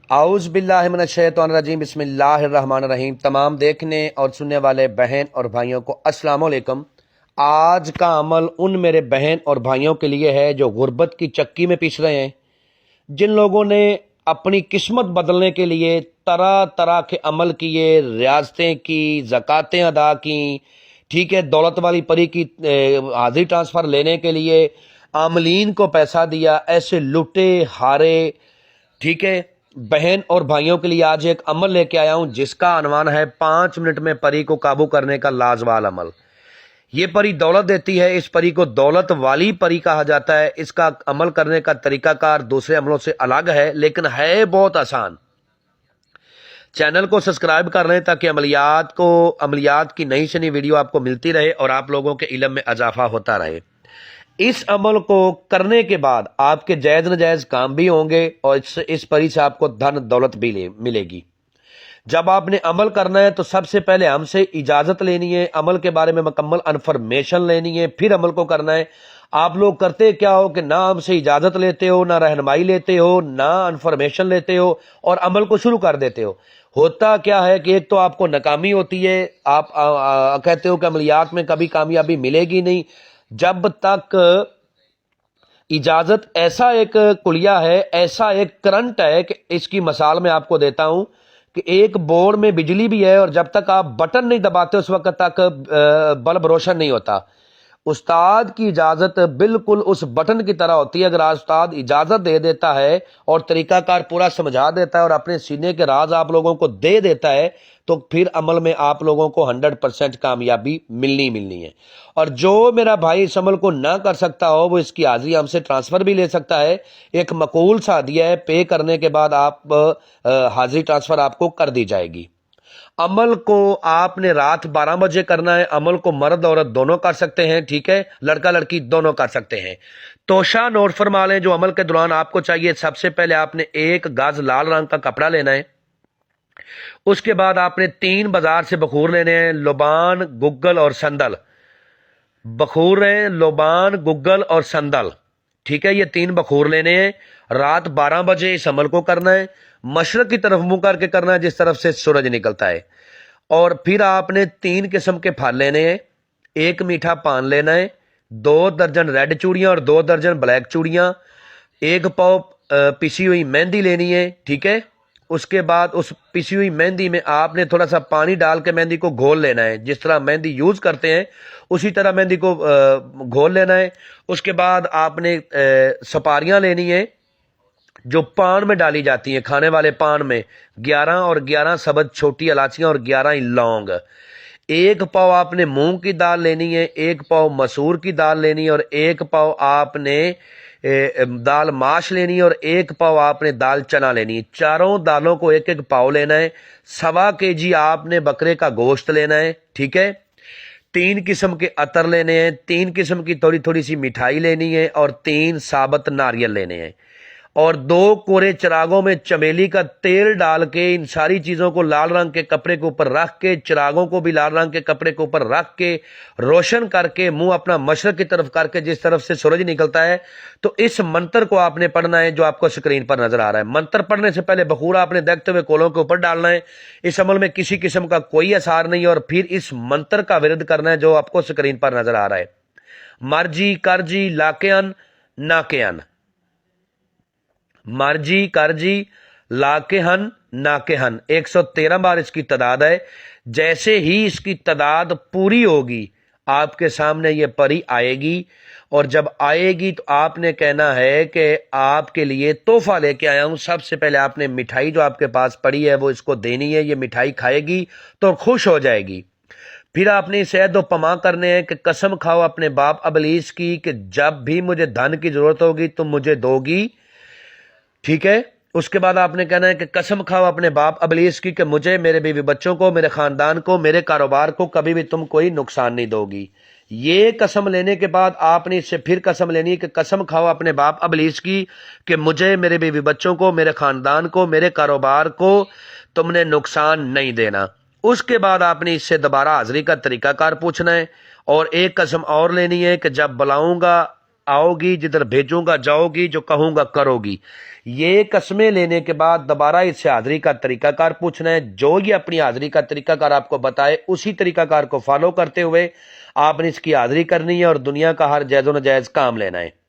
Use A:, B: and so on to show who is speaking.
A: اعوذ باللہ من الشیطان الرجیم، بسم اللہ الرحمن الرحیم۔ تمام دیکھنے اور سننے والے بہن اور بھائیوں کو السلام علیکم۔ آج کا عمل ان میرے بہن اور بھائیوں کے لیے ہے جو غربت کی چکی میں پیس رہے ہیں، جن لوگوں نے اپنی قسمت بدلنے کے لیے طرح طرح کے عمل کیے، ریاستیں کی، زکاتیں ادا کیں، ٹھیک ہے، دولت والی پری کی حاضری ٹرانسفر لینے کے لیے عاملین کو پیسہ دیا، ایسے لٹے ہارے، ٹھیک ہے، بہن اور بھائیوں کے لیے آج ایک عمل لے کے آیا ہوں جس کا عنوان ہے 5 منٹ میں پری کو قابو کرنے کا لازوال عمل۔ یہ پری دولت دیتی ہے، اس پری کو دولت والی پری کہا جاتا ہے۔ اس کا عمل کرنے کا طریقہ کار دوسرے عملوں سے الگ ہے، لیکن ہے بہت آسان۔ چینل کو سبسکرائب کر لیں تاکہ عملیات کی نئی سے نئی ویڈیو آپ کو ملتی رہے اور آپ لوگوں کے علم میں اضافہ ہوتا رہے۔ اس عمل کو کرنے کے بعد آپ کے جائز ناجائز کام بھی ہوں گے اور اس پری سے آپ کو دھن دولت بھی ملے گی۔ جب آپ نے عمل کرنا ہے تو سب سے پہلے ہم سے اجازت لینی ہے، عمل کے بارے میں مکمل انفارمیشن لینی ہے، پھر عمل کو کرنا ہے۔ آپ لوگ کرتے کیا ہو کہ نہ ہم سے اجازت لیتے ہو، نہ رہنمائی لیتے ہو، نہ انفارمیشن لیتے ہو اور عمل کو شروع کر دیتے ہو۔ ہوتا کیا ہے کہ ایک تو آپ کو ناکامی ہوتی ہے، آپ کہتے ہو کہ عملیات میں کبھی کامیابی ملے گی نہیں۔ جب تک اجازت ایسا ایک کلیہ ہے، ایسا ایک کرنٹ ہے کہ اس کی مثال میں آپ کو دیتا ہوں کہ ایک بورڈ میں بجلی بھی ہے اور جب تک آپ بٹن نہیں دباتے اس وقت تک بلب روشن نہیں ہوتا۔ استاد کی اجازت بالکل اس بٹن کی طرح ہوتی ہے۔ اگر استاد اجازت دے دیتا ہے اور طریقہ کار پورا سمجھا دیتا ہے اور اپنے سینے کے راز آپ لوگوں کو دے دیتا ہے تو پھر عمل میں آپ لوگوں کو 100% کامیابی ملنی ہے۔ اور جو میرا بھائی اس عمل کو نہ کر سکتا ہو وہ اس کی حاضری ہم سے ٹرانسفر بھی لے سکتا ہے۔ ایک معقول سا ہدیہ ہے، پے کرنے کے بعد آپ حاضری ٹرانسفر آپ کو کر دی جائے گی۔ عمل کو آپ نے رات 12 بجے کرنا ہے۔ عمل کو مرد عورت دونوں کر سکتے ہیں، ٹھیک ہے، لڑکا لڑکی دونوں کر سکتے ہیں۔ توشہ نوٹ فرما لیں جو عمل کے دوران آپ کو چاہیے۔ سب سے پہلے آپ نے 1 گز لال رنگ کا کپڑا لینا ہے۔ اس کے بعد آپ نے 3 بازار سے بخور لینے ہیں، لوبان، گگل اور سندل۔ بخور ہیں لوبان، گگل اور سندل، ٹھیک ہے، یہ 3 بخور لینے ہیں۔ رات 12 بجے اس عمل کو کرنا ہے۔ مشرق کی طرف منہ کر کے کرنا ہے جس طرف سے سورج نکلتا ہے۔ اور پھر آپ نے 3 قسم کے پھل لینے ہیں۔ 1 میٹھا پان لینا ہے، 2 درجن ریڈ چوڑیاں اور 2 درجن بلیک چوڑیاں، 1 پاؤ پسی ہوئی مہندی لینی ہے، ٹھیک ہے۔ اس کے بعد اس پسی ہوئی مہندی میں آپ نے تھوڑا سا پانی ڈال کے مہندی کو گھول لینا ہے، جس طرح مہندی یوز کرتے ہیں اسی طرح مہندی کو گھول لینا ہے۔ اس کے بعد آپ نے سپاریاں لینی ہیں جو پان میں ڈالی جاتی ہیں، کھانے والے پان میں، 11 اور 11 سبز چھوٹی الائچیاں اور 11 لونگ۔ 1 پاؤ آپ نے مونگ کی دال لینی ہے، 1 پاؤ مسور کی دال لینی ہے اور 1 پاؤ آپ نے دال ماش لینی ہے اور 1 پاؤ آپ نے دال چنا لینی ہے۔ چاروں دالوں کو 1 پاؤ لینا ہے۔ 1.25 kg آپ نے بکرے کا گوشت لینا ہے، ٹھیک ہے۔ 3 قسم کے عطر لینے ہیں، 3 قسم کی تھوڑی تھوڑی سی مٹھائی لینی ہے اور 3 ثابت ناریل لینے ہیں۔ اور 2 کورے چراغوں میں چمیلی کا تیل ڈال کے ان ساری چیزوں کو لال رنگ کے کپڑے کے اوپر رکھ کے، چراغوں کو بھی لال رنگ کے کپڑے کے اوپر رکھ کے روشن کر کے منہ اپنا مشرق کی طرف کر کے جس طرف سے سورج نکلتا ہے تو اس منتر کو آپ نے پڑھنا ہے جو آپ کو سکرین پر نظر آ رہا ہے۔ منتر پڑھنے سے پہلے بخور آپ نے دیکھتے ہوئے کولوں کے اوپر ڈالنا ہے۔ اس عمل میں کسی قسم کا کوئی اثار نہیں اور پھر اس منتر کا ورد کرنا ہے جو آپ کو سکرین پر نظر آ رہا ہے۔ مرجی کرجی لاکین ناکین، مرجی کرجی لاکہن ناکہن، 113 بار اس کی تعداد ہے۔ جیسے ہی اس کی تعداد پوری ہوگی آپ کے سامنے یہ پری آئے گی اور جب آئے گی تو آپ نے کہنا ہے کہ آپ کے لیے تحفہ لے کے آیا ہوں۔ سب سے پہلے آپ نے مٹھائی جو آپ کے پاس پڑی ہے وہ اس کو دینی ہے، یہ مٹھائی کھائے گی تو خوش ہو جائے گی۔ پھر آپ نے اسے عہد و پیمان کرنے ہیں کہ قسم کھاؤ اپنے باپ ابلیس کی کہ جب بھی مجھے دھن کی ضرورت ہوگی تم مجھے دو گی، ٹھیک ہے۔ اس کے بعد آپ نے کہنا ہے کہ قسم کھاؤ اپنے باپ ابلیس کی کہ مجھے، میرے بیوی بچوں کو، میرے خاندان کو، میرے کاروبار کو کبھی بھی تم کوئی نقصان نہیں دو گی۔ یہ قسم لینے کے بعد آپ نے اس سے پھر قسم لینی ہے کہ قسم کھاؤ اپنے باپ ابلیس کی کہ مجھے، میرے بیوی بچوں کو، میرے خاندان کو، میرے کاروبار کو تم نے نقصان نہیں دینا۔ اس کے بعد آپ نے اس سے دوبارہ حاضری کا طریقہ کار پوچھنا ہے اور ایک قسم اور لینی ہے کہ جب بلاؤں گا آؤ گی، جدھر بھیجوں گا جاؤ گی، جو کہوں گا کرو گی۔ یہ قسمیں لینے کے بعد دوبارہ اس سے حاضری کا طریقہ کار پوچھنا ہے، جو یہ اپنی حاضری کا طریقہ کار آپ کو بتائے اسی طریقہ کار کو فالو کرتے ہوئے آپ نے اس کی حاضری کرنی ہے اور دنیا کا ہر جائز و ناجائز کام لینا ہے۔